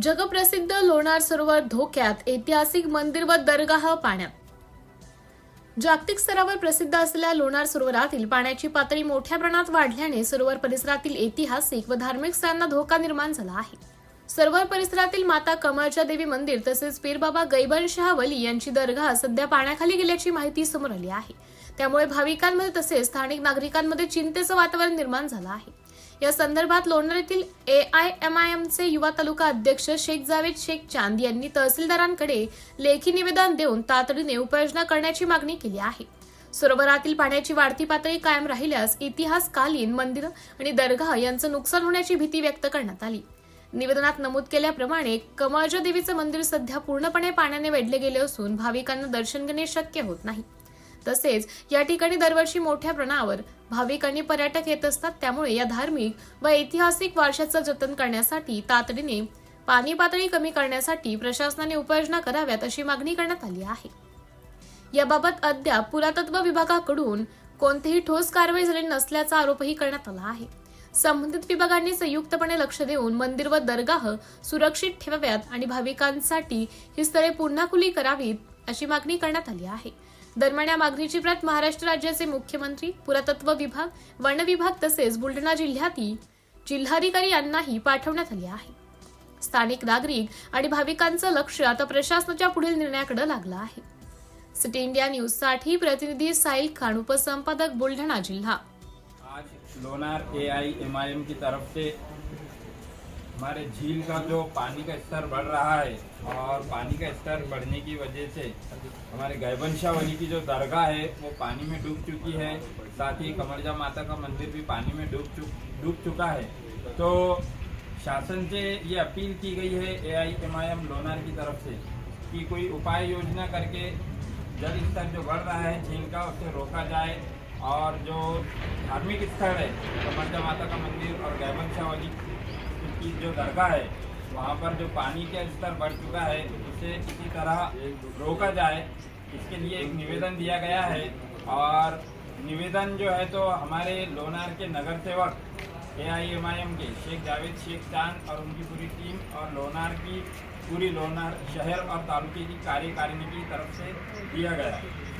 जगप्रसिद्ध लोणार सरोवर धोक्यात, ऐतिहासिक मंदिर व दरगाह पाण्यात। जागतिक स्तरावर प्रसिद्ध असलेल्या लोणार सरोवरातील पाण्याची पातळी मोठ्या प्रमाणात वाढल्याने सरोवर परिसरातील ऐतिहासिक व धार्मिक स्थळांना धोका निर्माण झाला आहे। सरोवर परिसरातील माता कमळच्या देवी मंदिर तसेच पीर बाबा गैबनशाह वली यांची दरगाह सध्या पाण्याखाली गेल्याची माहिती समोर आली आहे। त्यामुळे भाविकांमध्ये तसेच स्थानिक नागरिकांमध्ये चिंतेचं वातावरण निर्माण झालं आहे। या संदर्भात लोणार येथील AIMIMचे युवा तालुका अध्यक्ष शेख जावेद शेख चांद यांनी तहसीलदारांकडे लेखी निवेदन देऊन तातडीने उपाययोजना करण्याची मागणी केली आहे। सरोवरातील पाण्याची वाढती पातळी कायम राहिल्यास इतिहासकालीन मंदिर आणि दरगाह यांचं नुकसान होण्याची भीती व्यक्त करण्यात आली। निवेदनात नमूद केल्याप्रमाणे कमळच्या देवीचे मंदिर सध्या पूर्णपणे पाण्याने वेढले गेले असून भाविकांना दर्शन घेणे शक्य होत नाही। तसेच या ठिकाणी दरवर्षी मोठ्या प्रमाणावर भाविक आणि पर्यटक येत असतात। त्यामुळे या धार्मिक व ऐतिहासिक वारशाचं जतन करण्यासाठी तातडीने पाणी पातळी कमी करण्यासाठी प्रशासनाने उपाययोजना कराव्यात अशी मागणी करण्यात आली आहे। याबाबत अद्याप पुरातत्व विभागाकडून कोणतीही ठोस कारवाई झाली नसल्याचा आरोपही करण्यात आला आहे। संबंधित विभागांनी संयुक्तपणे लक्ष देऊन मंदिर व दरगाह सुरक्षित ठेवाव्यात आणि भाविकांसाठी ही स्थळे पुन्हा खुली करावीत अशी मागणी करण्यात आली आहे। दरम्यान या मागणीची प्रत महाराष्ट्र राज्याचे मुख्यमंत्री, पुरातत्व विभाग, वन विभाग तसेच बुलढाणा जिल्ह्यातील जिल्हाधिकारी यांनाही पाठवण्यात आली आहे। स्थानिक नागरिक आणि भाविकांचं लक्ष आता प्रशासनाच्या पुढील निर्णयाकडे लागलं आहे। सिटी इंडिया न्यूज साठी प्रतिनिधी साहिल खान, उपसंपादक बुलढाणा जिल्हा। आज लोनार AIMIM की तरफ से हमारे झील का जो पानी का स्तर बढ़ रहा है और पानी का स्तर बढ़ने की वजह से हमारे गैबनशाह वली की जो दरगाह है वो पानी में डूब चुकी है। साथ ही कमरजा माता का मंदिर भी पानी में डूब चुका है। तो शासन से ये अपील की गई है AIMIM लोनार की तरफ से कि कोई उपाय योजना करके जल स्तर जो बढ़ रहा है झील का उसे रोका जाए और जो धार्मिक स्थल है कमरजा माता का मंदिर और गैबनशाह वली की जो दरगाह है वहाँ पर जो पानी का स्तर बढ़ चुका है उसे इसी तरह रोका जाए। इसके लिए एक निवेदन दिया गया है और निवेदन जो है तो हमारे लोनार के नगर सेवक AIMIM के शेख जावेद शेख चांद और उनकी पूरी टीम और लोनार की पूरी लोनार शहर और तालुके की कार्यकारिणी की तरफ से दिया गया है।